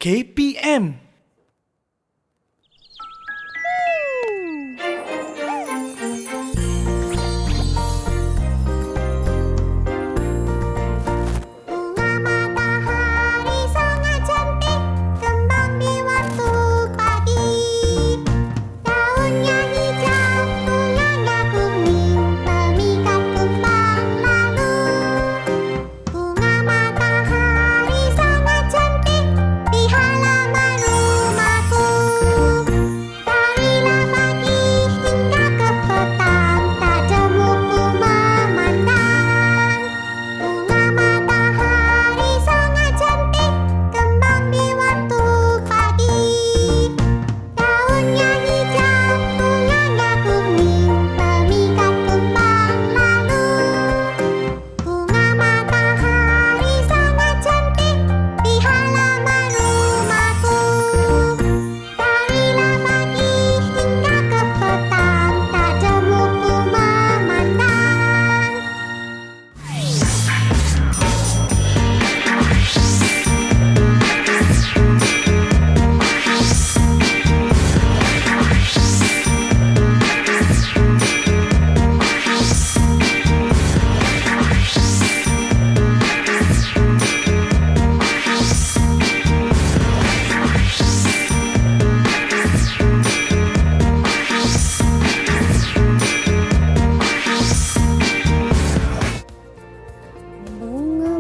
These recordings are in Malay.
KPM.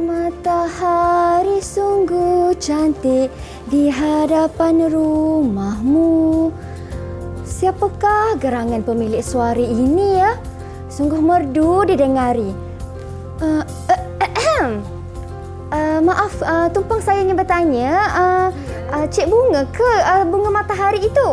Matahari sungguh cantik di hadapan rumahmu. Siapakah gerangan pemilik suara ini ya? Sungguh merdu didengari. Maaf, tumpang saya ingin bertanya, Cik Bunga ke bunga matahari itu?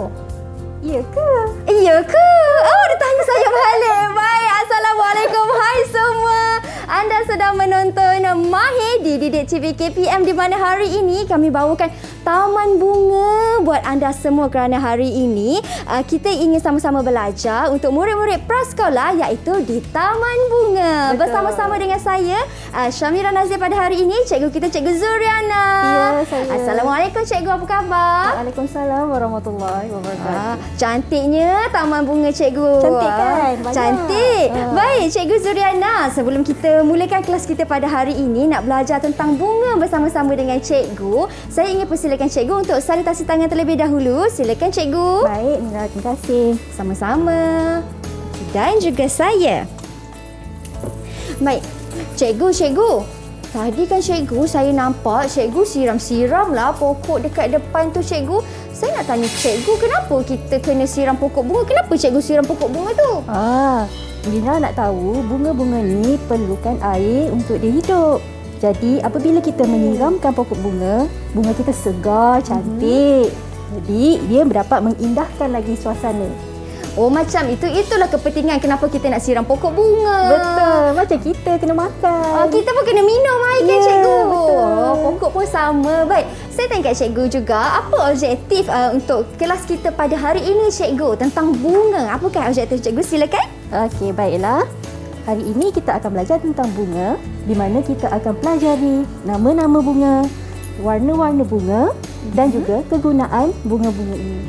Ya ke? Iya ke? Oh, dia tanya saya balik. Baik, Assalamualaikum. Hai semua. Anda sedang menonton Mahir di Didik TV KPM, di mana hari ini kami bawakan taman bunga buat anda semua, kerana hari ini kita ingin sama-sama belajar untuk murid-murid prasekolah, iaitu di Taman Bunga. Betul. Bersama-sama dengan saya, Syamira Nazir, pada hari ini cikgu kita Cikgu Zuriana. Ya, saya. Assalamualaikum cikgu, apa khabar? Waalaikumsalam warahmatullahi wabarakatuh. Cantiknya Taman Bunga cikgu. Cantik kan? Banyak. Cantik. Baik Cikgu Zuriana, sebelum kita mulakan kelas kita pada hari ini, nak belajar tentang bunga bersama-sama dengan cikgu, saya ingin persilakan cikgu untuk sanitasi tangan terlebih dahulu. Silakan cikgu. Baik, Mira, terima kasih. Sama-sama. Dan juga saya. Baik. Cikgu. Tadi kan cikgu, saya nampak cikgu siram-siram lah pokok dekat depan tu cikgu. Saya nak tanya cikgu, kenapa kita kena siram pokok bunga? Kenapa cikgu siram pokok bunga tu? Mira nak tahu bunga-bunga ni perlukan air untuk dia hidup. Jadi apabila kita menyiramkan pokok bunga, bunga kita segar, cantik. Jadi dia dapat mengindahkan lagi suasana. Oh, macam itu. Itulah kepentingan kenapa kita nak siram pokok bunga. Betul, macam kita kena makan. Kita pun kena minum air kan Ya, cikgu? betul. Oh, pokok pun sama. Baik, saya tanya kat cikgu juga, apa objektif untuk kelas kita pada hari ini cikgu tentang bunga? Apakah objektif cikgu? Silakan. Okey, baiklah. Hari ini kita akan belajar tentang bunga, di mana kita akan pelajari nama-nama bunga, warna-warna bunga dan juga kegunaan bunga-bunga ini.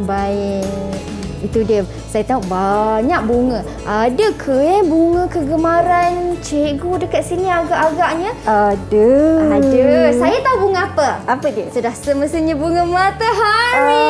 Baik. Itu dia. Saya tahu banyak bunga. Ada ke bunga kegemaran cikgu dekat sini agak-agaknya? Ada. Saya tahu bunga apa. Apa dia? Sudah semestinya bunga matahari.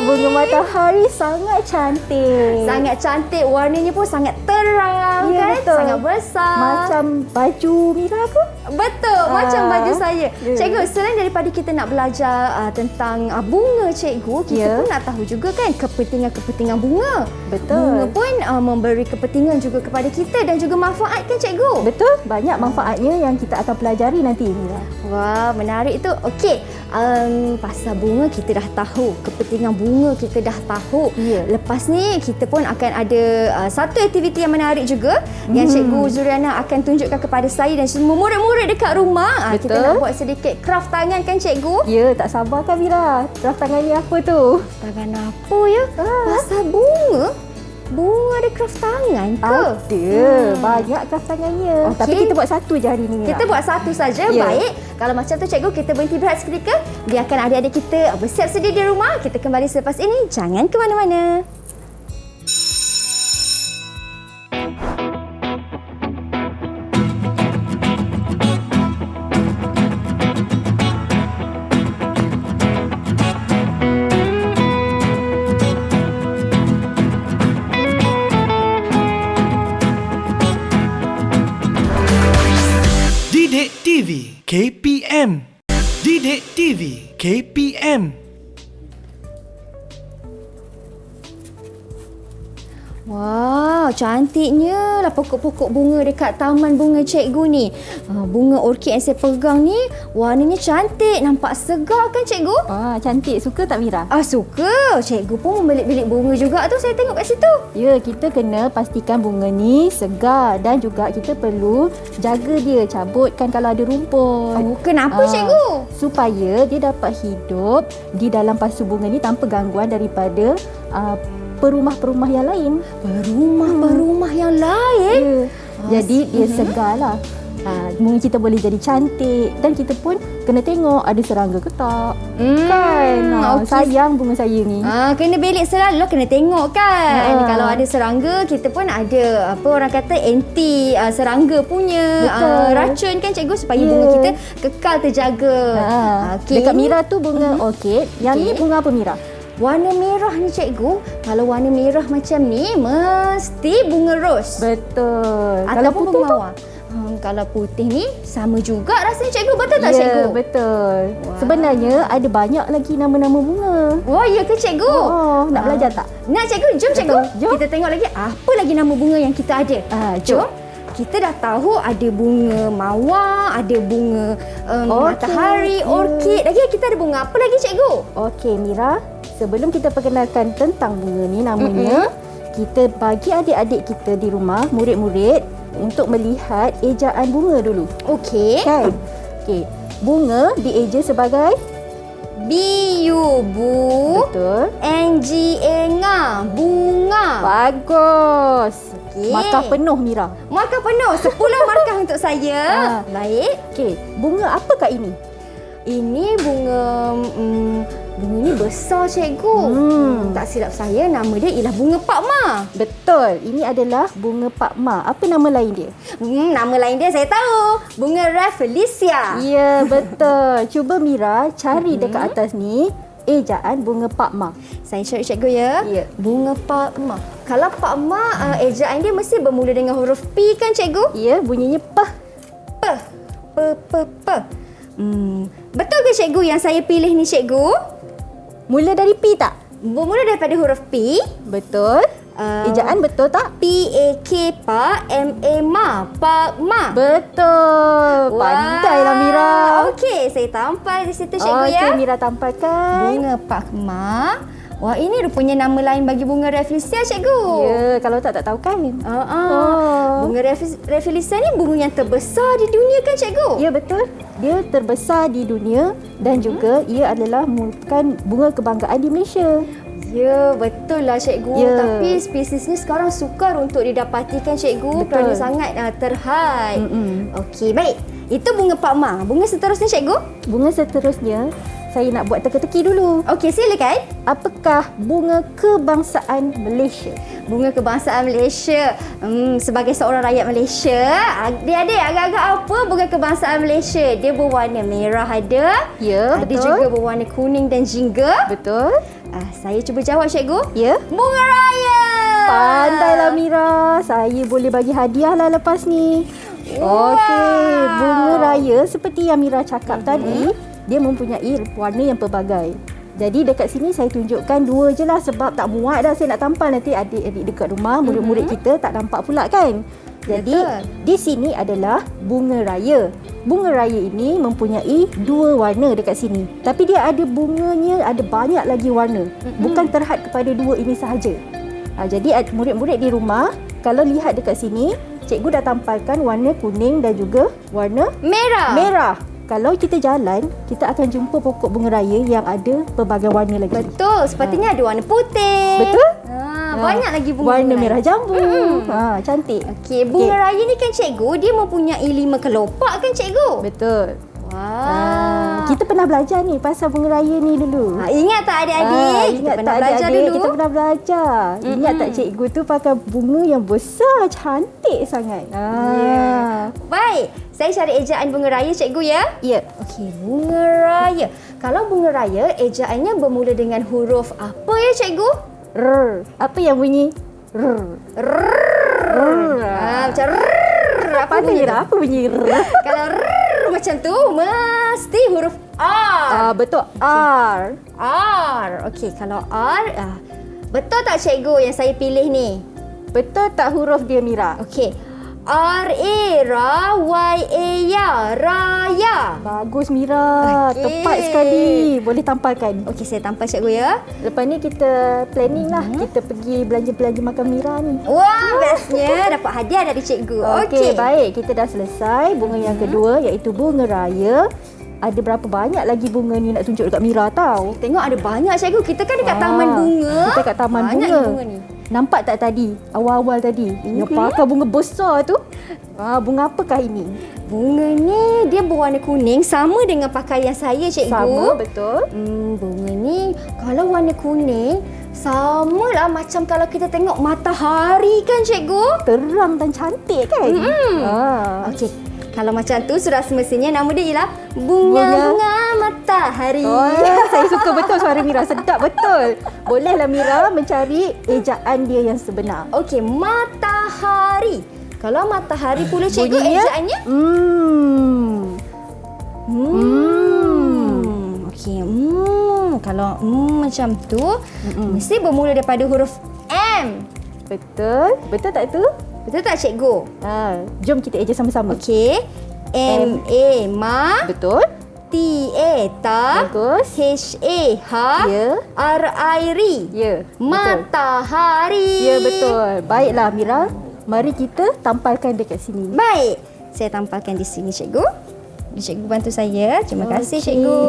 Bunga matahari sangat cantik. Sangat cantik, warnanya pun sangat terang, Ya, kan? betul. Sangat besar. Macam baju Mira ke? Betul, macam baju saya. Ya. Cikgu, selain daripada kita nak belajar tentang bunga cikgu, kita Ya. pun nak tahu juga kan kepentingan bunga. Betul. Bunga pun memberi kepentingan juga kepada kita dan juga manfaat kan cikgu? Betul, banyak manfaatnya yang kita akan pelajari nanti Mira. Wah, menarik tu. Okey, pasal bunga kita dah tahu, kepentingan bunga kita dah tahu. Ya. Lepas ni kita pun akan ada satu aktiviti yang menarik juga yang Cikgu Zuriana akan tunjukkan kepada saya dan semua murid-murid dekat rumah. Kita Betul. nak buat sedikit craft tangan kan cikgu? Ya, tak sabar kan Mira? Draft tangan ni apa tu? Tangan apa ya? Pasal bunga? Bunga ada craft tangan ke? Ada. Banyak craft tangannya. Okey. Tapi kita buat satu je hari ni. Kita buat satu saja. Ya. Baik. Kalau macam tu cikgu, kita berhenti berehat seketika. Biarkan adik-adik kita bersiap sedia di rumah. Kita kembali selepas ini. Jangan ke mana-mana. Didik TV KPM. Didik TV KPM. Wow, cantiknya lah pokok-pokok bunga dekat taman bunga cikgu ni. Bunga orkid yang saya pegang ni warnanya cantik, nampak segar kan cikgu? Cantik. Suka tak Mira? Suka. Cikgu pun membelik-belik bunga juga tu, saya tengok kat situ. Ya, kita kena pastikan bunga ni segar dan juga kita perlu jaga dia, cabutkan kalau ada rumput. Kenapa cikgu? Supaya dia dapat hidup di dalam pasu bunga ni tanpa gangguan daripada perumah-perumah yang lain. Perumah yang lain? Ya. Jadi dia segar lah. Bunga kita boleh jadi cantik dan kita pun kena tengok ada serangga ke tak. Kan? okey. Sayang bunga saya ni. Kena belik selalu, kena tengok kan. Kalau ada serangga, kita pun ada apa orang kata anti serangga punya racun kan cikgu, supaya bunga kita kekal terjaga. Okey. Dekat Mira tu bunga orkid. Yang ni bunga apa Mira? Warna merah ni cikgu. Kalau warna merah macam ni mesti bunga ros. Betul. Kalau Ataupun putih bunga tu? mawar. Kalau putih ni sama juga rasanya cikgu. Betul tak Ya, cikgu? betul. Wah. Sebenarnya ada banyak lagi nama-nama bunga. Oh, ya ke cikgu? Nak belajar tak? Nak cikgu, jom cikgu. Betul, jom. Kita tengok lagi apa lagi nama bunga yang kita ada. Jom. Kita dah tahu ada bunga mawar, ada bunga matahari, orkid. Lagi kita ada bunga apa lagi cikgu? Okey Mira, sebelum kita perkenalkan tentang bunga ni namanya, kita bagi adik-adik kita di rumah, murid-murid untuk melihat ejaan bunga dulu. Okey. Kan? Okey. Bunga dieja sebagai B-U, bu. betul. N-G-A, nga. Bunga. Bagus. Okey. Markah penuh Mira. Markah penuh. 10 markah untuk saya. Baik. Okey, bunga apa kak ini? Ini bunga bunga ni besar cikgu. Tak silap saya nama dia ialah bunga Pak Ma. Betul. Ini adalah bunga Pak Ma. Apa nama lain dia? Nama lain dia saya tahu. Bunga Rafflesia. Ya, betul. Cuba Mira cari dekat atas ni ejaan bunga Pak Ma. Saya cari cikgu ya. Ya. Bunga Pak Ma. Kalau Pak Ma ejaan dia mesti bermula dengan huruf P kan cikgu? Ya, bunyinya pah. P. Betul ke cikgu yang saya pilih ni cikgu? Mula dari P tak? Bermula daripada huruf P. Betul. Ejaan betul tak? P-A-K Pa, M-A Ma. Pak Ma. Betul. Pandailah Mira. Okey, saya tampal di situ cikgu Okey, ya. Mira tampalkan. Bunga Pak Ma. Wah, ini rupanya nama lain bagi bunga Rafflesia cikgu. Ya, kalau tak tahu kan. Bunga Rafflesia ni bunga yang terbesar di dunia kan cikgu? Ya, betul. Dia terbesar di dunia dan juga ia adalah merupakan bunga kebanggaan di Malaysia. Ya, betul lah cikgu. Ya. Tapi spesies ni sekarang sukar untuk didapati kan cikgu. Betul. Kerana sangat terhad. Okey, baik. Itu bunga Pak Ma. Bunga seterusnya cikgu? Bunga seterusnya, saya nak buat teka-teki dulu. Okey, silakan. Apakah bunga kebangsaan Malaysia? Bunga kebangsaan Malaysia. Sebagai seorang rakyat Malaysia, adik-adik agak-agak apa bunga kebangsaan Malaysia? Dia berwarna merah ada. Ya, Ada betul. juga berwarna kuning dan jingga. Betul. Saya cuba jawab cikgu. Ya. Bunga raya. Pandailah Mira. Saya boleh bagi hadiah lah lepas ni. Wow. Okey, bunga raya seperti yang Mira cakap tadi, dia mempunyai warna yang pelbagai. Jadi dekat sini saya tunjukkan dua je lah sebab tak muat dah saya nak tampal, nanti adik-adik dekat rumah, murid-murid kita tak nampak pula kan. Jadi Betul. di sini adalah bunga raya. Bunga raya ini mempunyai dua warna dekat sini. Tapi dia ada bunganya, ada banyak lagi warna. Bukan terhad kepada dua ini sahaja. Jadi murid-murid di rumah, kalau lihat dekat sini, cikgu dah tampalkan warna kuning dan juga warna merah. Kalau kita jalan, kita akan jumpa pokok bunga raya yang ada pelbagai warna lagi. Betul. Sepertinya ada warna putih. Betul? banyak lagi bunga Warna raya. merah jambu. Cantik. Okey, bunga raya ni kan cikgu, dia mempunyai 5 kelopak kan cikgu? Betul. Wah. Kita pernah belajar ni pasal bunga raya ni dulu. Ingat tak adik-adik? Kita Ingat pernah tak belajar adik-adik? dulu. Kita pernah belajar. Ingat tak cikgu tu pakai bunga yang besar, cantik sangat. Baik, saya cari ejaan bunga raya cikgu ya. Ya. Okey, bunga raya. Kalau bunga raya, ejaannya bermula dengan huruf apa ya cikgu? R. Apa yang bunyi? R. Macam apa Apa bunyi bunyi? tu? Apa bunyi? R. Kalau macam tu, mesti huruf R. Betul. R. R. Okey, kalau R, betul tak cikgu yang saya pilih ni? Betul tak huruf dia, Mira? Okey. R-A-Ra, Y-A-Ya, raya. Bagus, Mira. Okey. Tepat sekali. Boleh tampalkan. Okey, saya tampal cikgu ya. Lepas ni kita planning lah. Kita pergi belanja-belanja makan Mira ni. Wah, bestnya dapat hadiah dari cikgu. Okey, baik. Kita dah selesai. Bunga yang kedua iaitu bunga raya. Ada berapa banyak lagi bunga ni nak tunjuk dekat Mira tau. Tengok ada banyak cikgu. Kita kan dekat taman bunga. Kita kat taman banyak bunga. bunga ni. Nampak tak tadi? Awal-awal tadi. Yang pakai bunga besar tu. Bunga apakah ini? Bunga ni dia berwarna kuning sama dengan pakaian saya cikgu. Sama, betul. Bunga ni kalau warna kuning sama lah macam kalau kita tengok matahari kan cikgu. Terang dan cantik kan? Okey. Kalau macam tu sudah semestinya nama dia ialah bunga-bunga matahari. Saya suka betul suara Mira. Sedap betul. Bolehlah Mira mencari ejaan dia yang sebenar. Okey, matahari. Kalau matahari pula cikgu Bunyinya? ejaannya? Okey, kalau macam tu mesti bermula daripada huruf M. Betul. Betul tak tu? Betul tak cikgu? Jom kita eja sama-sama. Okey. M-A ma. Betul. T-A ta. Bagus. H-A ha. Ya. R-I ri. Ya. Betul. Matahari. Ya, betul. Baiklah Mira. Mari kita tampalkan dekat sini. Baik. Saya tampalkan di sini cikgu. Cikgu bantu saya. Terima kasih cikgu.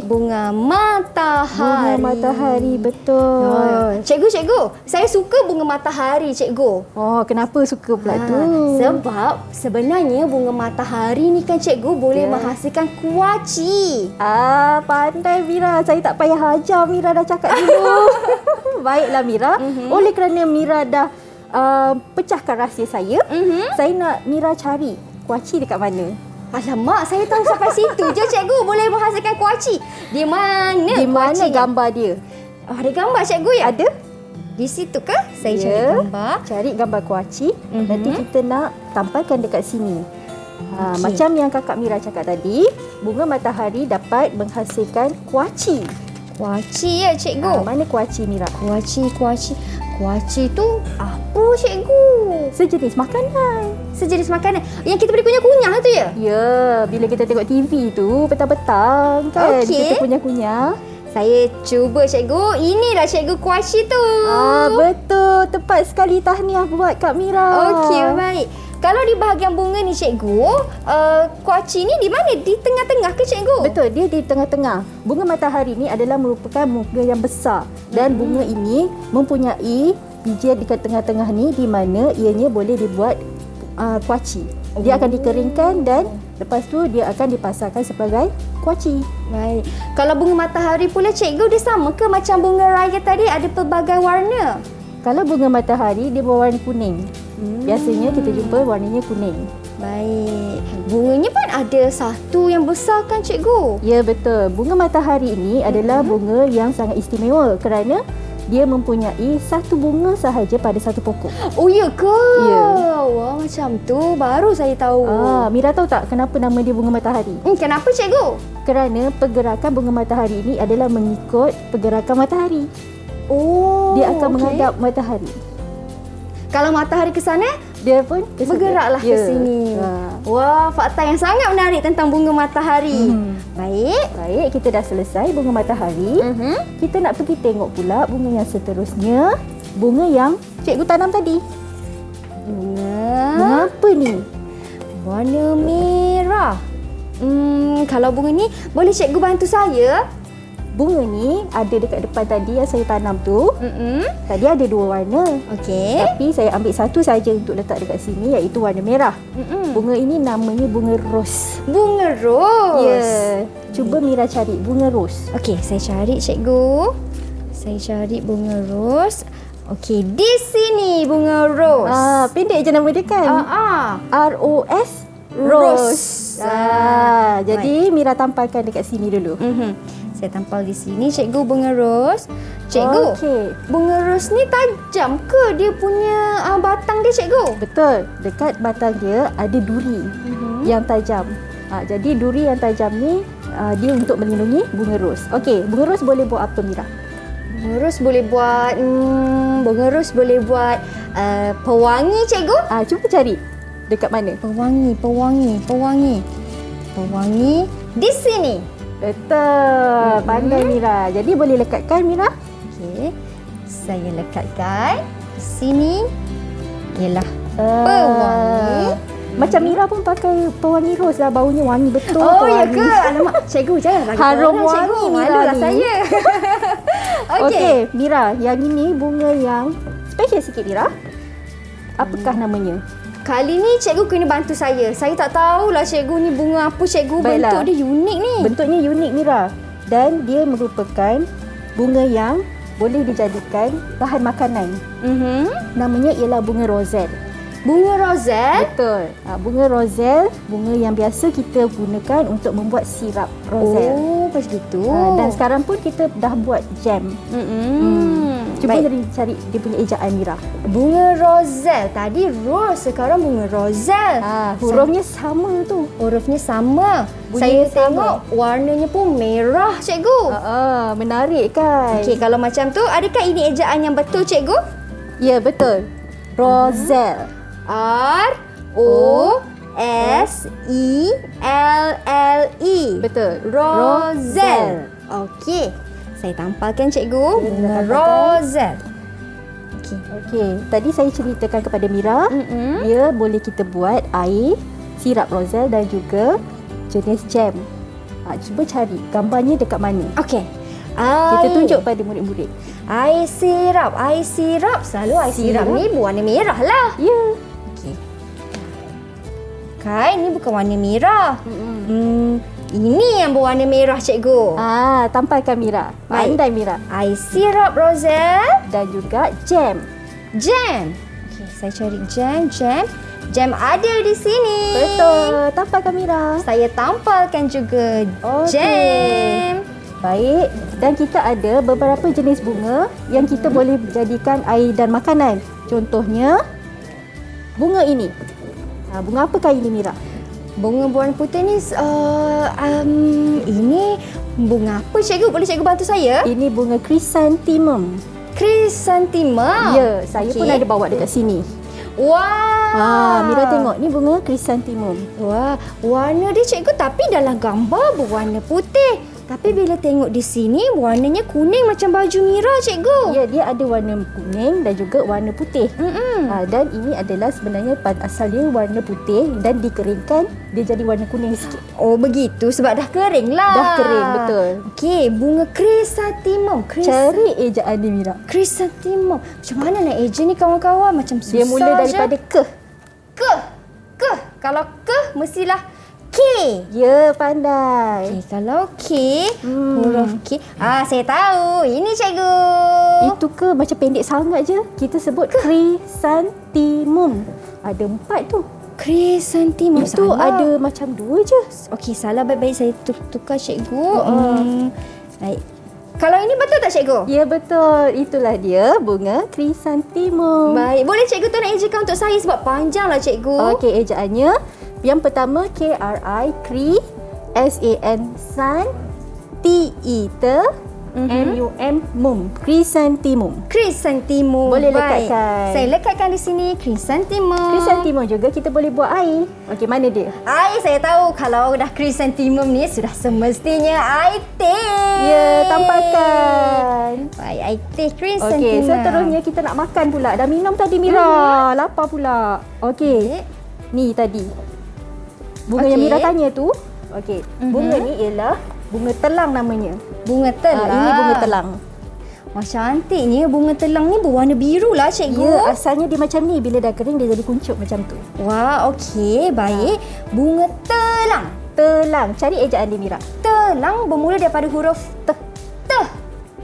Bunga matahari. Bunga matahari, betul. Cikgu, saya suka bunga matahari cikgu. Kenapa suka pula tu? Sebab sebenarnya bunga matahari ni kan cikgu boleh menghasilkan kuaci. Pandai Mira. Saya tak payah ajar Mira dah cakap dulu. Baiklah Mira. Oleh kerana Mira dah pecahkan rahsia saya, saya nak Mira cari kuaci dekat mana. Alamak, saya tahu sampai situ je cikgu boleh menghasilkan kuaci. Di mana Di mana kuacinya? gambar dia? Ada gambar cikgu ya? Ada? Di situ ke? Saya cari gambar. Cari gambar kuaci. Nanti kita nak tampalkan dekat sini. Macam yang kakak Mira cakap tadi, bunga matahari dapat menghasilkan kuaci. Kuaci ya cikgu? Mana kuaci Mira? Kuaci tu apa cikgu? Sejenis makanan. Sejenis makanan. Yang kita boleh kunyah-kunyah tu ya? Ya, bila kita tengok TV tu petang-petang kan, Okey. kita kunyah-kunyah. Saya cuba cikgu. Inilah cikgu kuaci tu. Betul. Tepat sekali, tahniah buat Kak Mira. Okey, baik. Kalau di bahagian bunga ni cikgu, kuaci ni di mana? Di tengah-tengah ke cikgu? Betul, dia di tengah-tengah. Bunga matahari ni adalah merupakan bunga yang besar dan bunga ini mempunyai biji dekat tengah-tengah ni di mana ianya boleh dibuat kuaci. Dia akan dikeringkan dan lepas tu dia akan dipasarkan sebagai kuaci. Baik. Kalau bunga matahari pula cikgu, dia sama ke macam bunga raya tadi ada pelbagai warna? Kalau bunga matahari dia berwarna kuning. Biasanya kita jumpa warnanya kuning. Baik. Bunganya pun ada satu yang besar kan cikgu? Ya, betul. Bunga matahari ini adalah bunga yang sangat istimewa kerana dia mempunyai satu bunga sahaja pada satu pokok. Oh ya ke? Ya. Wah, macam tu baru saya tahu. Mira tahu tak kenapa nama dia bunga matahari? Kenapa cikgu? Kerana pergerakan bunga matahari ini adalah mengikut pergerakan matahari. Oh, Dia akan okey. menghadap matahari. Kalau matahari ke sana, Dia pun ke sana. bergeraklah ke sini. Wah, fakta yang sangat menarik tentang bunga matahari. Baik. Baik, kita dah selesai bunga matahari. Kita nak pergi tengok pula bunga yang seterusnya. Bunga yang cikgu tanam tadi. Bunga apa ni? Warna merah. Kalau bunga ni, boleh cikgu bantu saya? bunga ni ada dekat depan tadi yang saya tanam tu. Tadi ada 2 warna. Okey. Tapi saya ambil satu saja untuk letak dekat sini, iaitu warna merah. Bunga ini namanya bunga ros. Bunga ros. Ya. Cuba Mira cari bunga ros. Okey, saya cari cikgu. Saya cari bunga ros. Okey, di sini bunga ros. Pendek je nama dia kan? R-O-S. Ros. Jadi Mira tampalkan dekat sini dulu. Saya tampal di sini cikgu bunga ros. Cikgu, Okey. bunga ros ni tajam ke dia punya batang dia cikgu? Betul. Dekat batang dia ada duri yang tajam. Jadi duri yang tajam ni dia untuk melindungi bunga ros. Okey, bunga ros boleh buat apa Mira? Bunga ros boleh buat pewangi cikgu. Cuba cari. Dekat mana? Pewangi di sini. Betul. Pandai Mira. Jadi boleh lekatkan Mira? Okey. Saya lekatkan di sini. Ialah pewangi. Macam Mira pun pakai pewangi ros lah. Baunya wangi betul. Oh, ya pewangi. ke? Alamak, cikgu jangan bagi Harum tahu orang, cikgu. wangi Mira Malulah ni. saya. Okey, Mira, yang ini bunga yang special sikit Mira. Apakah namanya? Kali ni cikgu kena bantu saya. Saya tak tahulah cikgu ni bunga apa cikgu. Baiklah. Bentuk dia unik ni. Bentuknya unik Mira. Dan dia merupakan bunga yang boleh dijadikan bahan makanan. Namanya ialah bunga roselle. Bunga roselle. Betul. Bunga roselle, bunga yang biasa kita gunakan untuk membuat sirap roselle. Oh, macam gitu. Dan sekarang pun kita dah buat jam. Cuba cari dia punya ejaan Mira. Bunga roselle. Tadi rose, sekarang bunga roselle. Hurufnya sama tu. Hurufnya sama. Bunyinya Saya tengok warnanya pun merah cikgu. Menarik kan? Okey, kalau macam tu, adakah ini ejaan yang betul cikgu? Ya, betul. Roselle. R-O-S-E-L-L-E. Betul. Roselle. Okey. Saya tampalkan cikgu. Bunga roselle. Okey. Tadi saya ceritakan kepada Mira, dia boleh kita buat air, sirap roselle dan juga jenis jam. Cuba cari gambarnya dekat mana. Okey. Kita tunjuk pada murid-murid. Air sirap. Selalu air sirap ni berwarna merah lah. Ya. Okey. Kan ni bukan warna merah. Ini yang berwarna merah cikgu. Tampalkan Mira. Baik. Pandai Mira. Air sirap roselle. Dan juga jam. Jam. Okey, saya cari jam. Jam ada di sini. Betul. Tampalkan Mira. Saya tampalkan juga Okey. jam. Baik. Dan kita ada beberapa jenis bunga yang kita boleh jadikan air dan makanan. Contohnya bunga ini. Bunga apakah ini Mira? Bunga berwarna putih ni ini bunga apa cikgu? Boleh cikgu bantu saya? Ini bunga chrysanthemum. Chrysanthemum. Ya, saya pun ada bawa dekat sini. Wah. Mira tengok, ni bunga chrysanthemum. Wah, warna dia cikgu tapi dalam gambar berwarna putih. Tapi bila tengok di sini warnanya kuning macam baju Mira cikgu. Ya, dia ada warna kuning dan juga warna putih. Dan ini adalah sebenarnya asal dia warna putih dan dikeringkan dia jadi warna kuning sikit. Oh begitu, sebab dah kering lah. Dah kering, betul. Okey, bunga chrysanthemum. Cari ejaan dia Mira. Chrysanthemum. Macam mana nak eja ni kawan-kawan? Macam susah Dia mula daripada je. ke. Kalau ke mestilah K. Ya, pandai. Okey, kalau K, huruf K. Saya tahu. Ini cikgu. Itu ke macam pendek sangat je. Kita sebut chrysanthemum. Ada 4 tu. Chrysanthemum. Itu salah. ada macam 2 je. Okey, salah. Baik-baik saya tukar cikgu. Baik. Kalau ini betul tak cikgu? Ya, betul. Itulah dia bunga chrysanthemum. Baik. Boleh cikgu tolong ejakan untuk saya sebab panjanglah cikgu. Okey, ejaannya. Yang pertama K-R-I, Kri, S-A-N, San, T-E-T, M-U-M, Mum. Chrysanthemum. Chrysanthemum. Boleh Baik. lekatkan. Saya lekatkan di sini chrysanthemum. Chrysanthemum juga kita boleh buat air. Okey, mana dia? Air saya tahu kalau dah chrysanthemum ni sudah semestinya air teh. Ya, tampalkan. Baik, air teh chrysanthemum. Okey, seterusnya kita nak makan pula. Dah minum tadi Mira. Lapar pula. Okey. Ni tadi. Bunga yang Mira tanya tu. Okey. Bunga ni ialah Bunga telang namanya. Bunga telang. Ini bunga telang. Wah, cantiknya bunga telang ni berwarna biru lah cikgu. Ya, asalnya dia macam ni. Bila dah kering dia jadi kuncup macam tu. Wah, okey, baik. Bunga telang. Telang. Cari ejaan dia, Mira. Telang bermula daripada huruf T.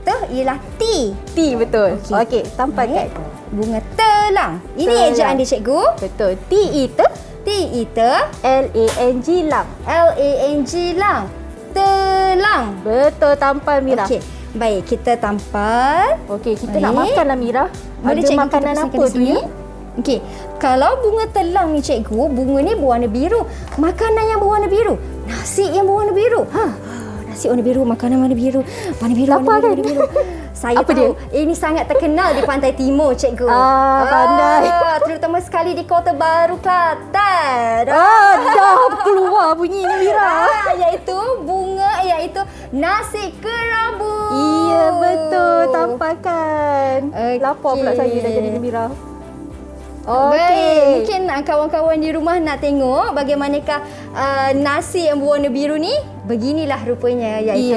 T ialah T. T, betul. Okey, tampakkan. Bunga telang. Ini Telang. ejaan dia cikgu. Betul. T-I-T. T-I-T. L-A-N-G lang. L-A-N-G lang. Telang. Betul, tampal Mira. Okey. Baik, kita tampal. Okey, kita Baik. nak makan lah Mira. Boleh Ada cikgu makanan kita apa pesankan tu di ya? sini? Okey, kalau bunga telang ni cikgu, bunga ni berwarna biru. Makanan yang berwarna biru. Nasi yang berwarna biru. Nasi warna biru, makanan warna biru. Warna biru, Lapar warna biru, kan? warna biru. Saya Apa tahu ini sangat terkenal di Pantai Timur, cikgu. Pandai. Terutama sekali di Kota Baru, Kelantan. Dah keluar bunyi ni Mira. Iaitu nasi kerabu. Iya, betul. Tampakkan. Lapar pula saya dah jadi gembira. Baik, mungkin kawan-kawan di rumah nak tengok bagaimanakah nasi yang berwarna biru ni. Beginilah rupanya, iaitu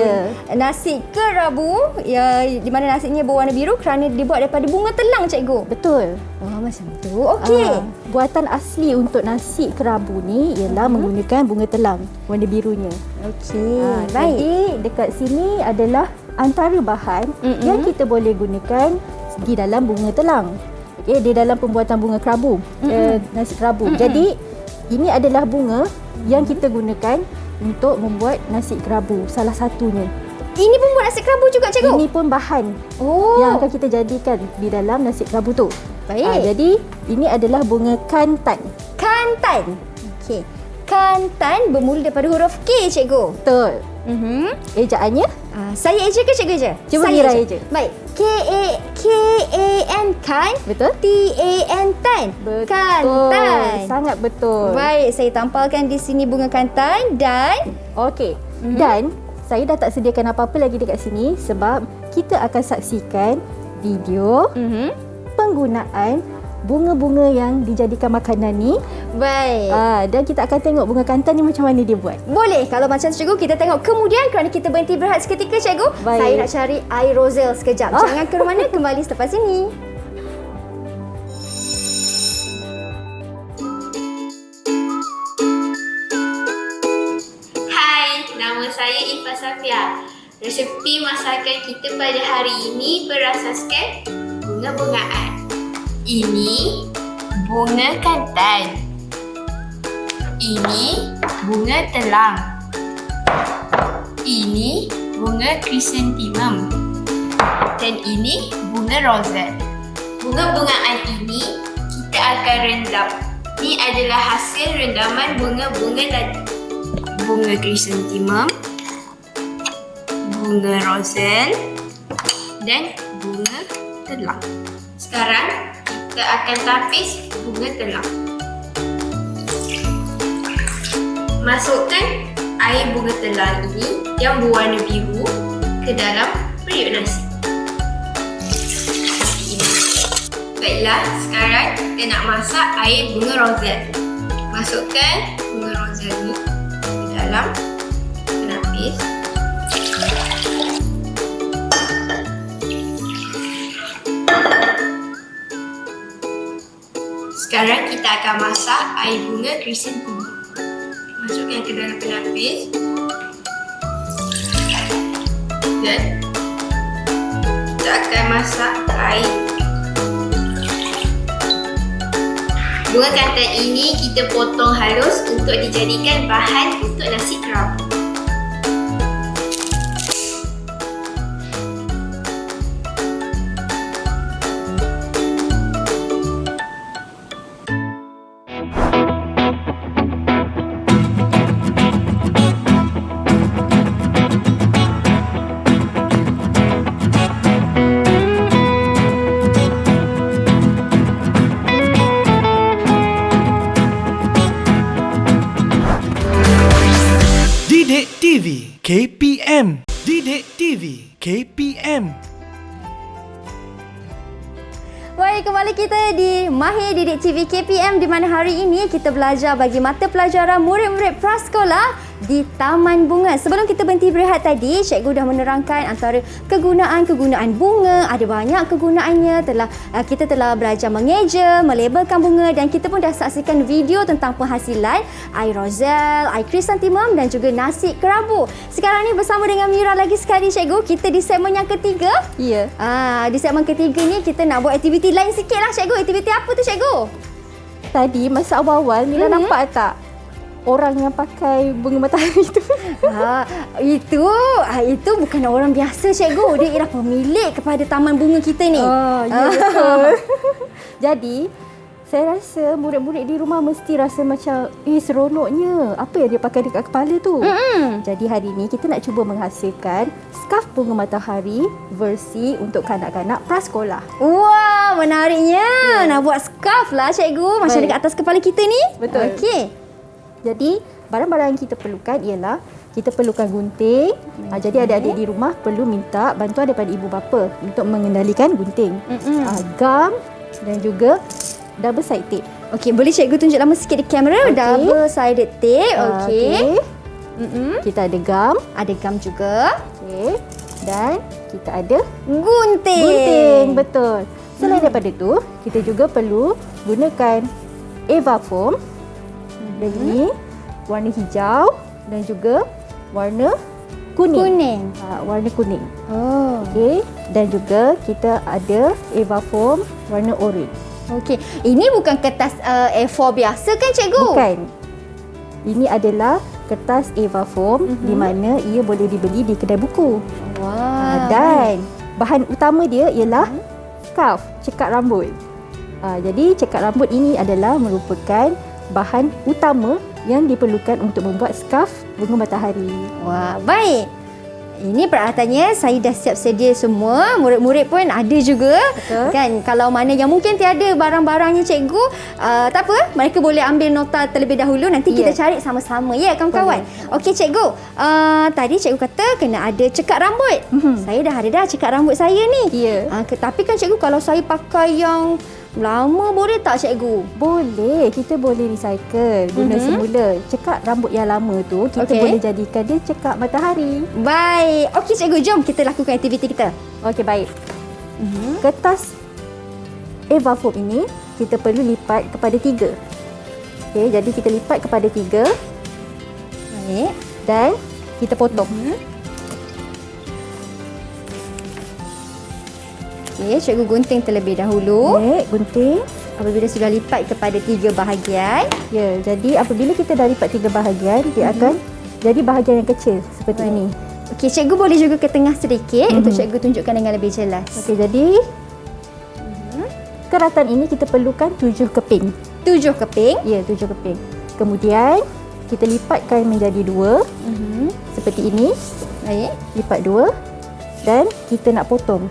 nasi kerabu, di mana nasinya berwarna biru kerana dibuat daripada bunga telang, cikgu. Betul. Oh, macam tu. Okey. Buatan asli untuk nasi kerabu ni ialah menggunakan bunga telang warna birunya. Okey. Baik. Jadi dekat sini adalah antara bahan yang kita boleh gunakan di dalam bunga telang. Okey, di dalam pembuatan bunga kerabu, nasi kerabu. Jadi ini adalah bunga yang kita gunakan untuk membuat nasi kerabu, salah satunya. Ini pun buat nasi kerabu juga, cikgu? Ini pun bahan yang akan kita jadikan di dalam nasi kerabu tu. Baik. Jadi ini adalah bunga kantan. Kantan. Okey. Kantan bermula daripada huruf K, cikgu. Betul. Ejaannya? Saya eja ke cikgu eja? Cuba Saya Mira eja. Baik. K-A-N kan? Betul. T-A-N tan. Betul. Kantan. Sangat betul. Baik, saya tampalkan di sini bunga kantan dan Okey. Dan saya dah tak sediakan apa-apa lagi dekat sini sebab kita akan saksikan video penggunaan bunga-bunga yang dijadikan makanan ni. baik. Dan kita akan tengok bunga kantan ni macam mana dia buat. Boleh kalau macam tu, cikgu, kita tengok kemudian kerana kita berhenti berehat seketika, cikgu. Baik. Saya nak cari air rosel sekejap. Jangan ke mana, kembali selepas ini. Hai, nama saya Ifa Safia. Resepi masakan kita pada hari ini berasaskan bunga-bungaan. Ini bunga kantan. Ini bunga telang. Ini bunga chrysanthemum. Dan ini bunga rosette. Bunga-bungaan ini kita akan rendam. Ini adalah hasil rendaman bunga-bunga tadi. Bunga chrysanthemum, bunga rosette dan bunga telang. Sekarang kita akan tapis bunga telang. Masukkan air bunga telang ini yang berwarna biru ke dalam periuk nasi. Seperti ini. Baiklah, sekarang kita nak masak air bunga rosette. Masukkan bunga rosette ini ke dalam penapis. Sekarang kita akan masak air bunga chrysanthemum. Masukkan ke dalam penapis. Dan kita akan masak air. Bunga kantan ini kita potong halus untuk dijadikan bahan untuk nasi kerabu. Didik TV KPM. Didik TV KPM. Baik, kembali kita di Mahir Didik TV KPM di mana hari ini kita belajar bagi mata pelajaran murid-murid prasekolah di Taman Bunga. Sebelum kita berhenti berehat tadi, cikgu dah menerangkan antara kegunaan-kegunaan bunga. Ada banyak kegunaannya. Kita telah belajar mengeja, melabelkan bunga dan kita pun dah saksikan video tentang penghasilan air roselle, air krisantemum dan juga nasi kerabu. Sekarang ni bersama dengan Mira lagi sekali cikgu, kita di segmen yang ketiga. Ya. Di segmen ketiga ni kita nak buat aktiviti lain sikit lah cikgu. Aktiviti apa tu cikgu? Tadi masa awal-awal Mira nampak tak orang yang pakai bunga matahari tu? Itu bukan orang biasa cikgu. Dia ialah pemilik kepada taman bunga kita ni. Ya betul. Jadi saya rasa murid-murid di rumah mesti rasa macam seronoknya. Apa yang dia pakai dekat kepala tu? Jadi hari ni kita nak cuba menghasilkan scarf bunga matahari versi untuk kanak-kanak prasekolah. Wah, menariknya. Nak buat scarf lah cikgu. Macam dekat atas kepala kita ni. Betul. Okey. Jadi barang-barang yang kita perlukan ialah kita perlukan gunting. Jadi adik-adik di rumah perlu minta bantuan daripada ibu bapa untuk mengendalikan gunting. Gam dan juga double side tape. Okey, boleh cikgu tunjuk lama sikit di kamera. Double sided tape. Okey. Kita ada gam. Ada gam juga. Okey. Dan kita ada Gunting. betul. Selain daripada tu, kita juga perlu gunakan Eva foam. Dan ini warna hijau dan juga warna kuning. Warna kuning. Oh. Okey. Dan juga kita ada Eva foam warna orange. Okey. Ini bukan kertas A4 biasa kan cikgu? Bukan. Ini adalah kertas Eva foam di mana ia boleh dibeli di kedai buku. Wah. Dan bahan utama dia ialah scarf, cekat rambut. Jadi cekat rambut ini adalah merupakan bahan utama yang diperlukan untuk membuat scarf bunga matahari. Wah, baik. Ini peralatannya saya dah siap sedia semua. Murid-murid pun ada juga. Betul. Kan, kalau mana yang mungkin tiada barang-barangnya cikgu, tak apa, mereka boleh ambil nota terlebih dahulu, nanti kita cari sama-sama ya kawan-kawan. Okey cikgu, tadi cikgu kata kena ada cekat rambut. Saya dah ada cekat rambut saya ni. Ya. Tapi kan cikgu, kalau saya pakai yang lama boleh tak cikgu? Boleh, kita boleh recycle guna semula. Cekat rambut yang lama tu kita boleh jadikan dia cekat matahari. Baik. Okey cikgu, jom kita lakukan aktiviti kita. Okey, baik. Kertas Eva foam ini kita perlu lipat kepada 3. Okey, jadi kita lipat kepada 3 Baik. dan kita potong. Okey, cikgu gunting terlebih dahulu. Baik, gunting. Apabila sudah lipat kepada 3 bahagian. Ya, jadi apabila kita dah lipat 3 bahagian, dia akan jadi bahagian yang kecil seperti ini. Okey, cikgu boleh juga ke tengah sedikit untuk cikgu tunjukkan dengan lebih jelas. Okey, jadi keratan ini kita perlukan 7 keping. 7 keping. Ya, 7 keping. Kemudian kita lipatkan menjadi 2 seperti ini. Baik. Lipat 2 dan kita nak potong.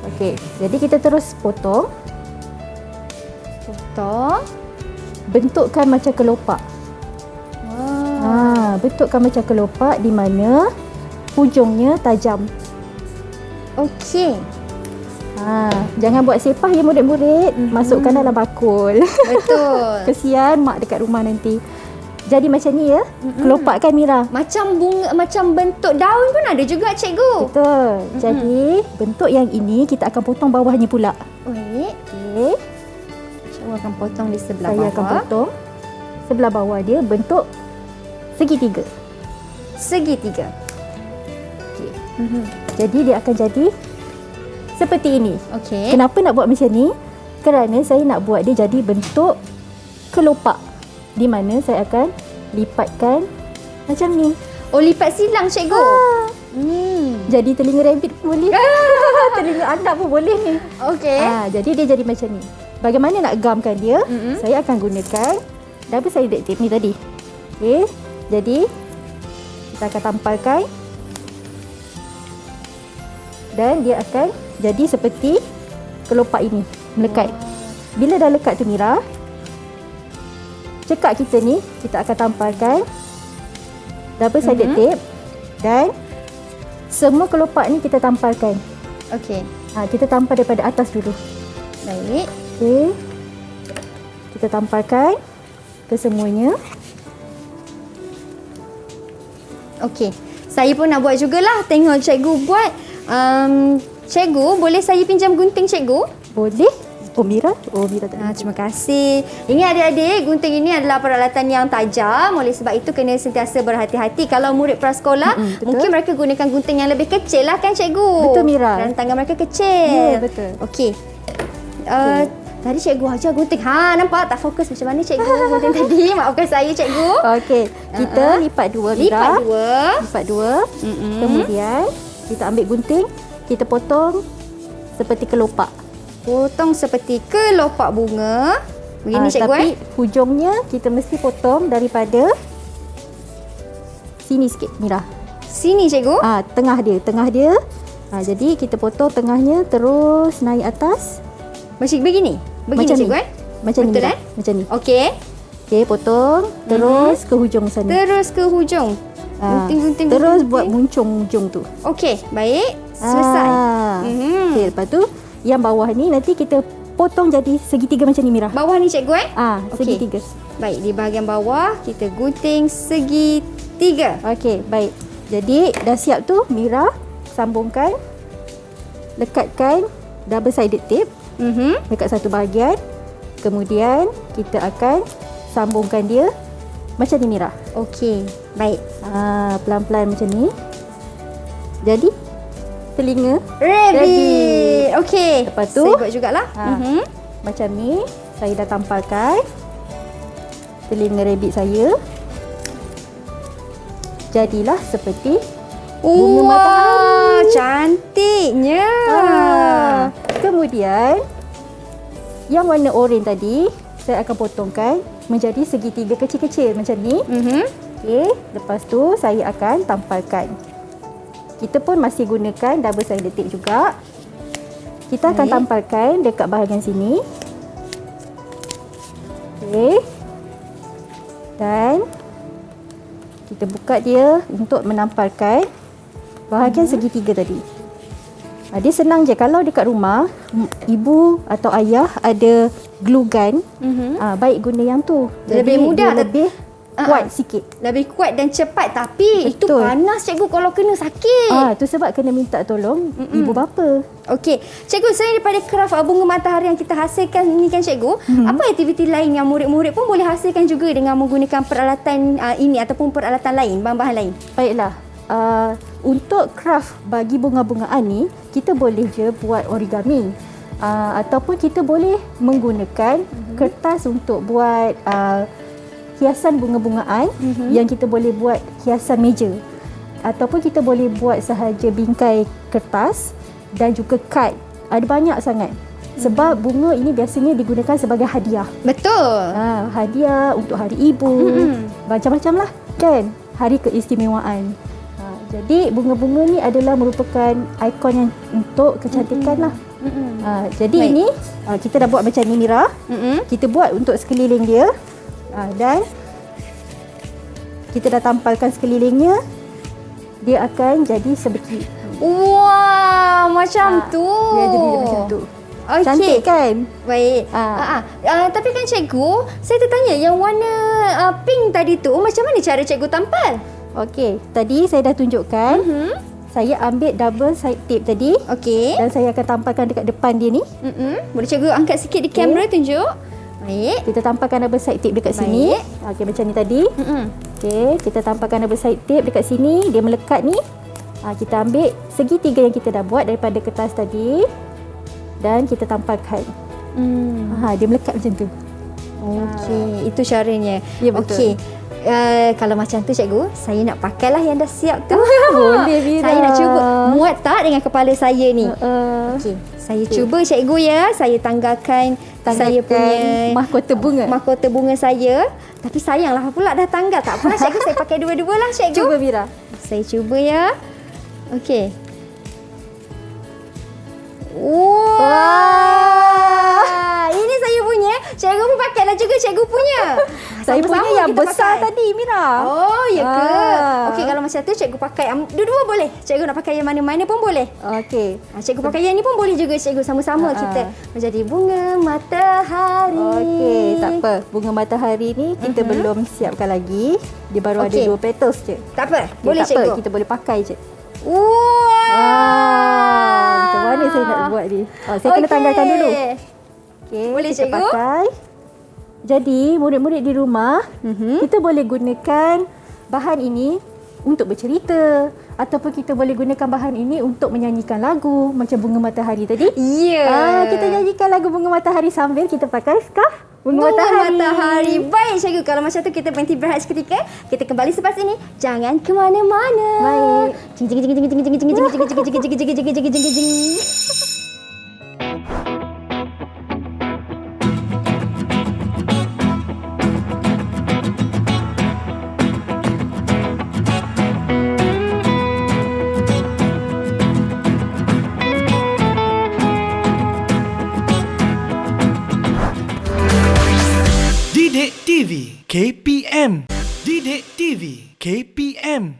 Okey, jadi kita terus potong. Potong. Bentukkan macam kelopak. Bentukkan macam kelopak di mana hujungnya tajam. Okey. Jangan buat sepah ya murid-murid. Masukkan dalam bakul. Betul. Kesian mak dekat rumah nanti. Jadi macam ni ya. Kelopak kan Mira? Macam bunga, macam bentuk daun pun ada juga cikgu. Betul. Jadi bentuk yang ini kita akan potong bawahnya pula. Baik. Okey. Cikgu akan potong di sebelah Saya bawah. akan potong sebelah bawah dia bentuk segitiga. Segitiga. Okey. Jadi dia akan jadi seperti ini. Okey. Kenapa nak buat macam ni? Kerana saya nak buat dia jadi bentuk kelopak di mana saya akan lipatkan macam ni. Oh, lipat silang cikgu. Jadi telinga rabbit pun boleh. Telinga anak pun boleh ni. Okey. Jadi dia jadi macam ni. Bagaimana nak gamkan dia? Saya akan gunakan double sided tape ni tadi. Okey. Jadi kita akan tampalkan dan dia akan jadi seperti kelopak ini, melekat. Bila dah lekat tu Mira, cekat kita ni kita akan tampalkan double sided tape dan semua kelopak ni kita tampalkan. Okey. Kita tampal daripada atas dulu. Baik. Okey. Kita tampalkan ke semuanya. Okey. Saya pun nak buat jugalah. Tengok cikgu buat. Cikgu, boleh saya pinjam gunting cikgu? Boleh. Oh, Mira tak ada. Terima kasih. Ingat adik-adik, gunting ini adalah peralatan yang tajam. Oleh sebab itu kena sentiasa berhati-hati. Kalau murid prasekolah, betul. mungkin mereka gunakan gunting yang lebih kecil lah kan cikgu? Betul, Mira. Dan tangan mereka kecil. Ya, betul. Okey. Tadi cikgu ajar gunting. Nampak tak fokus macam mana cikgu gunting tadi? Maafkan saya cikgu. Okey, kita lipat dua, Mira. Lipat 2. Kemudian kita ambil gunting, kita potong seperti kelopak. Potong seperti kelopak bunga. Begini cikgu Tapi hujungnya kita mesti potong daripada sini sikit, Mira. Sini cikgu. Tengah dia. Jadi kita potong tengahnya terus naik atas. Macam begini. Begini Macam ni. cikgu Macam ni, Betul Mira. Macam ni. Okey. Okey, potong terus ke hujung sana. Terus ke hujung. Gunting. Terus buat muncung hujung tu. Okey, baik. Selesai. Okey, lepas tu yang bawah ni nanti kita potong jadi segitiga macam ni, Mira. Bawah ni cikgu Okey. Segitiga. Baik, di bahagian bawah kita gunting segitiga. Okey, baik. Jadi dah siap tu, Mira sambungkan, lekatkan double sided tape dekat satu bahagian. Kemudian kita akan sambungkan dia macam ni, Mira. Okey, baik. Pelan-pelan macam ni. Jadi telinga Ready. Okey. Lepas tu, saya buat jugalah. macam ni. Saya dah tampalkan telinga rabbit saya. Jadilah seperti bunga matahari. Cantiknya. Kemudian yang warna oranye tadi saya akan potongkan menjadi segitiga kecil-kecil macam ni. Okey, lepas tu saya akan tampalkan. Kita pun masih gunakan double sided tape juga. Kita akan tampalkan dekat bahagian sini. Okey. Dan kita buka dia untuk menampalkan bahagian segitiga tadi. Dia senang je. Kalau dekat rumah ibu atau ayah ada glue gun, baik guna yang tu. Lebih Jadi mudah. dia lebih kuat sikit. Lebih kuat dan cepat, tapi itu Betul. panas cikgu kalau kena sakit. Tu sebab kena minta tolong ibu bapa. Okey, cikgu, selain daripada kraft bunga matahari yang kita hasilkan ni kan cikgu, apa aktiviti lain yang murid-murid pun boleh hasilkan juga dengan menggunakan peralatan ini ataupun peralatan lain, bahan-bahan lain? Baiklah. Untuk kraft bagi bunga-bungaan ni, kita boleh je buat origami. Ataupun kita boleh menggunakan kertas untuk buat hiasan bunga-bungaan yang kita boleh buat hiasan meja. Ataupun kita boleh buat sahaja bingkai kertas dan juga kad. Ada banyak sangat. Sebab bunga ini biasanya digunakan sebagai hadiah. Betul. Hadiah untuk hari ibu. Macam-macam lah kan. Hari keistimewaan. Jadi bunga-bunga ni adalah merupakan ikon yang untuk kecantikan lah. Jadi Baik. ini kita dah buat macam ni, Mira. Kita buat untuk sekeliling dia. Dan kita dah tampalkan sekelilingnya. Dia akan jadi sebiji. Wah, macam tu. Dia jadi macam tu. Okey. Cantik kan? Baik. Tapi kan cikgu, saya tertanya yang warna pink tadi tu, macam mana cara cikgu tampal? Okey, tadi saya dah tunjukkan. Saya ambil double side tape tadi. Okey. Dan saya akan tampalkan dekat depan dia ni. Boleh cikgu angkat sikit di kamera, tunjuk. Baik. Kita tampalkan double side tape dekat sini. Okey, macam ni tadi. Okey, kita tampalkan double side tape dekat sini. Dia melekat ni. Kita ambil segitiga yang kita dah buat daripada kertas tadi. Dan kita tampalkan. Dia melekat macam tu. Okey, itu caranya. Ya, betul. Okey. Kalau macam tu cikgu, saya nak pakailah yang dah siap tu. Boleh, Mira. Saya nak cuba. Muat tak dengan kepala saya ni? Okey, saya cuba cikgu ya. Saya tanggalkan saya punya mahkota bunga. mahkota bunga saya. Tapi sayanglah pula dah tanggal. Tak apalah cikgu, saya pakai dua-dua lah cikgu. Cuba, Mira. Saya cuba ya. Okey. Wah. Ini saya punya. Cikgu pun pakailah juga cikgu punya. Saya Sama-sama punya yang kita besar pakai. tadi, Mira. Oh, ya ke? Okey, Ah. kalau macam tu cikgu pakai dua-dua boleh. Cikgu nak pakai yang mana-mana pun boleh. Okey. Cikgu pakai yang ni pun boleh juga cikgu. Sama-sama kita menjadi bunga matahari. Okey, tak apa. Bunga matahari ni kita belum siapkan lagi. Dia baru ada Okey. 2 petals je. Tak apa, Okey, boleh tak apa, cikgu. kita boleh pakai je. Wah. Macam mana saya nak buat ni? Saya kena tanggalkan dulu. Okey, Boleh, kita cikgu? pakai. Jadi, murid-murid di rumah, kita boleh gunakan bahan ini untuk bercerita ataupun kita boleh gunakan bahan ini untuk menyanyikan lagu macam Bunga Matahari tadi. Ya. Kita nyanyikan lagu Bunga Matahari sambil kita pakai scarf Bunga Matahari. Baik cikgu, kalau macam tu kita berhenti berehat seketika. Kita kembali selepas ini. Jangan ke mana-mana. Baik. Jing jing jing jing jing jing jing jing jing jing jing jing jing jing jing jing jing jing. Didik TV KPM. Didik TV KPM.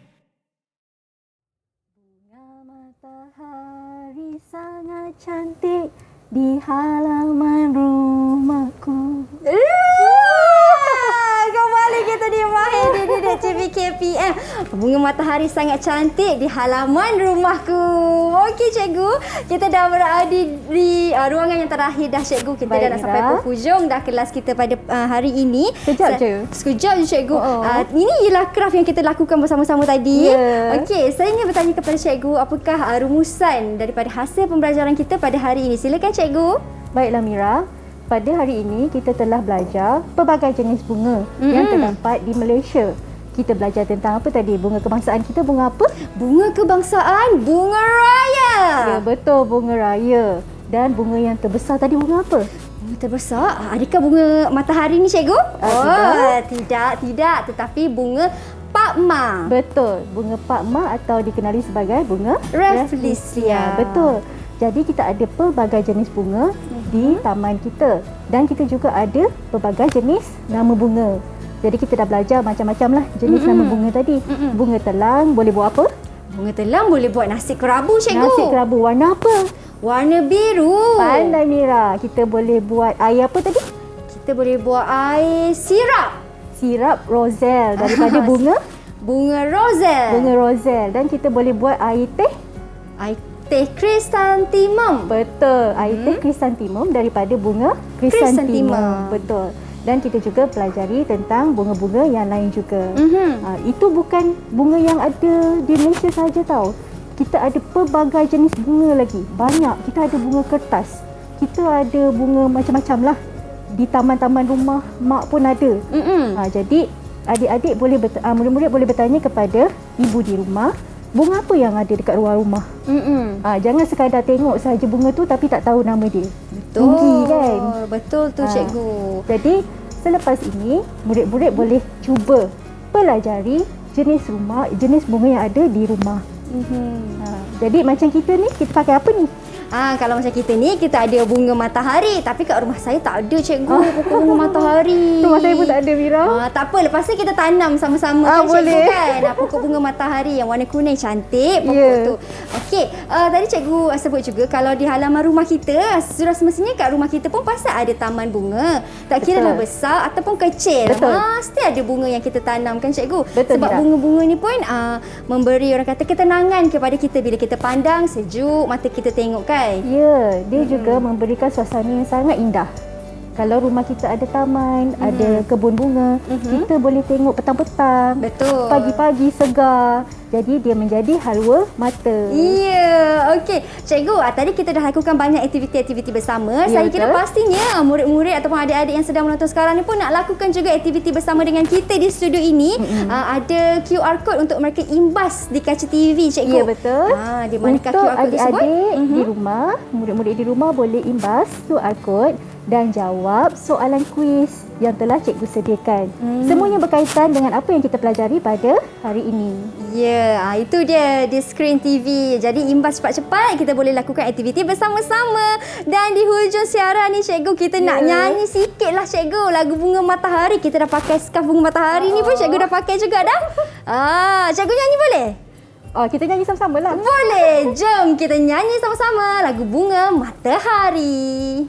Bunga matahari sangat cantik di halaman rumahku. Kembali kita di Mahir di Didik TV KPM. Bunga matahari sangat cantik di halaman rumahku. Okey cikgu, kita dah berada di ruangan yang terakhir dah cikgu. Kita Baik, dah nak sampai Mira. penghujung dah kelas kita pada hari ini. Sekejap je. Sekejap je cikgu. Oh. Ini ialah craft yang kita lakukan bersama-sama tadi. Ya. Okey, saya ingin bertanya kepada cikgu, apakah rumusan daripada hasil pembelajaran kita pada hari ini? Silakan cikgu. Baiklah Mira, pada hari ini kita telah belajar pelbagai jenis bunga yang terdapat di Malaysia. Kita belajar tentang apa tadi? Bunga kebangsaan kita bunga apa? Bunga kebangsaan, bunga raya. Ya betul, bunga raya. Dan bunga yang terbesar tadi bunga apa? Bunga terbesar? Adakah bunga matahari ni cikgu? Tidak. Tetapi bunga Pakma. Betul, bunga Pakma atau dikenali sebagai bunga Rafflesia. Betul. Jadi kita ada pelbagai jenis bunga di taman kita dan kita juga ada pelbagai jenis nama bunga. Jadi kita dah belajar macam-macam lah jenis nama bunga tadi. Bunga telang boleh buat apa? Bunga telang boleh buat nasi kerabu cikgu. Nasi kerabu warna apa? Warna biru. Pandai Mira. Kita boleh buat air apa tadi? Kita boleh buat air sirap. Sirap roselle daripada bunga Bunga roselle. bunga roselle dan kita boleh buat air teh. Air teh krisantemum. Betul, air teh krisantemum daripada bunga krisantemum. Krisantemum. Betul. Dan kita juga pelajari tentang bunga-bunga yang lain juga. Itu bukan bunga yang ada di Malaysia saja tau. Kita ada pelbagai jenis bunga lagi. Banyak. Kita ada bunga kertas. Kita ada bunga macam-macam lah. Di taman-taman rumah mak pun ada. Jadi adik-adik boleh murid-murid boleh bertanya kepada ibu di rumah, bunga apa yang ada dekat luar rumah. Jangan sekadar tengok saja bunga tu tapi tak tahu nama dia. Tinggi kan? Betul tu cikgu. Jadi selepas ini murid-murid boleh cuba pelajari jenis bunga yang ada di rumah. Jadi macam kita ni, kita pakai apa ni? Kalau macam kita ni, kita ada bunga matahari. Tapi kat rumah saya tak ada cikgu pokok bunga matahari. Rumah saya pun tak ada, Mira. Tak apa, lepas ni kita tanam sama-sama kan boleh. cikgu kan. Pokok bunga matahari yang warna kuning cantik pokok tu. Okey, tadi cikgu sebut juga kalau di halaman rumah kita, sudah semestinya kat rumah kita pun pasti ada taman bunga. Tak kira lah besar ataupun kecil. Betul. Mesti ada bunga yang kita tanam kan cikgu. Betul, Sebab Mira. bunga-bunga ni pun memberi orang kata ketenangan kepada kita bila kita pandang, sejuk mata kita tengok kan. Ya, dia juga memberikan suasana yang sangat indah. Kalau rumah kita ada taman, ada kebun bunga, kita boleh tengok petang-petang. Betul. Pagi-pagi segar. Jadi dia menjadi halwa mata. Ya, okey. Cikgu, tadi kita dah lakukan banyak aktiviti-aktiviti bersama. Ya, Saya kira betul. pastinya murid-murid ataupun adik-adik yang sedang menonton sekarang ni pun nak lakukan juga aktiviti bersama dengan kita di studio ini. Ada QR code untuk mereka imbas di kaca TV, cikgu. Ya, betul. Di manakah Untuk QR code tersebut? adik-adik di rumah, murid-murid di rumah boleh imbas QR code dan jawab soalan kuis yang telah cikgu sediakan. Semuanya berkaitan dengan apa yang kita pelajari pada hari ini. Ya, itu dia di skrin TV. Jadi imbas cepat-cepat kita boleh lakukan aktiviti bersama-sama. Dan di hujung siaran ni cikgu kita nak nyanyi sikit lah cikgu. Lagu Bunga Matahari. Kita dah pakai scarf Bunga Matahari ni pun cikgu dah pakai juga dah. Cikgu nyanyi boleh? Kita nyanyi sama-sama lah. Boleh. Jom kita nyanyi sama-sama lagu Bunga Matahari.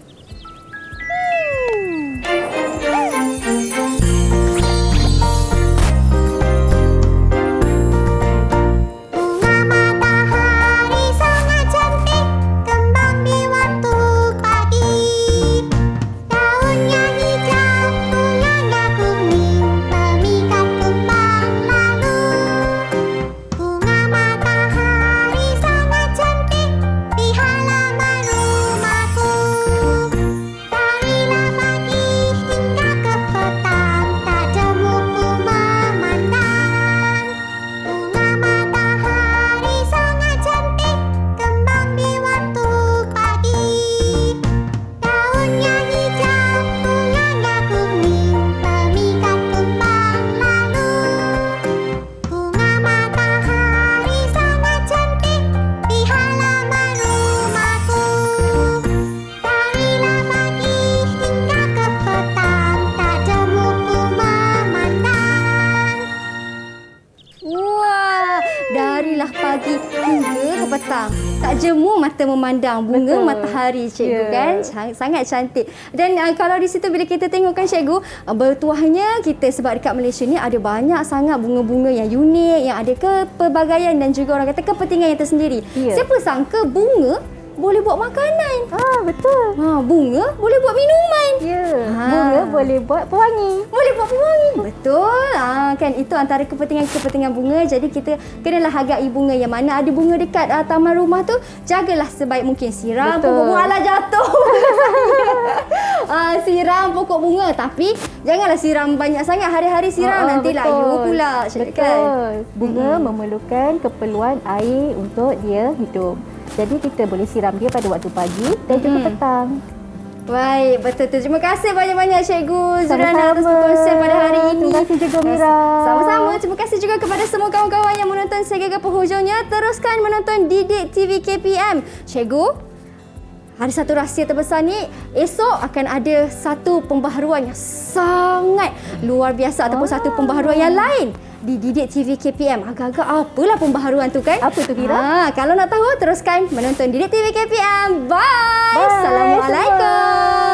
Tak jemu mata memandang bunga matahari cikgu kan. Sangat cantik. Dan kalau di situ bila kita tengok kan cikgu, bertuahnya kita sebab dekat Malaysia ni ada banyak sangat bunga-bunga yang unik, yang ada kepelbagaian dan juga orang kata kepentingan yang tersendiri. Siapa sangka bunga boleh buat makanan. Betul. Bunga boleh buat minuman. Bunga boleh buat pewangi. Boleh buat pewangi. Betul. Kan itu antara kepentingan bunga. Jadi kita kenalah hargai bunga. Yang mana ada bunga dekat taman rumah tu, jagalah sebaik mungkin. Siram pokok bunga. Alah jatuh. Siram pokok bunga. Tapi janganlah siram banyak sangat. Hari-hari siram nanti layu pula. Betul. Bunga memerlukan keperluan air untuk dia hidup. Jadi kita boleh siram dia pada waktu pagi dan juga petang. Baik, betul tu. Terima kasih banyak-banyak Cikgu Zurana atas perkongsian pada hari ini. Terima kasih juga Mira. Sama-sama. Terima kasih juga kepada semua kawan-kawan yang menonton sehingga ke penghujungnya. Teruskan menonton Didik TV KPM. Cikgu, ada satu rahsia terbesar ni. Esok akan ada satu pembaharuan yang sangat luar biasa ataupun satu pembaharuan yang lain di Didik TV KPM. Agak-agak apalah pembaharuan tu kan? Apa tu Mira? Kalau nak tahu, teruskan menonton Didik TV KPM. Bye. Assalamualaikum.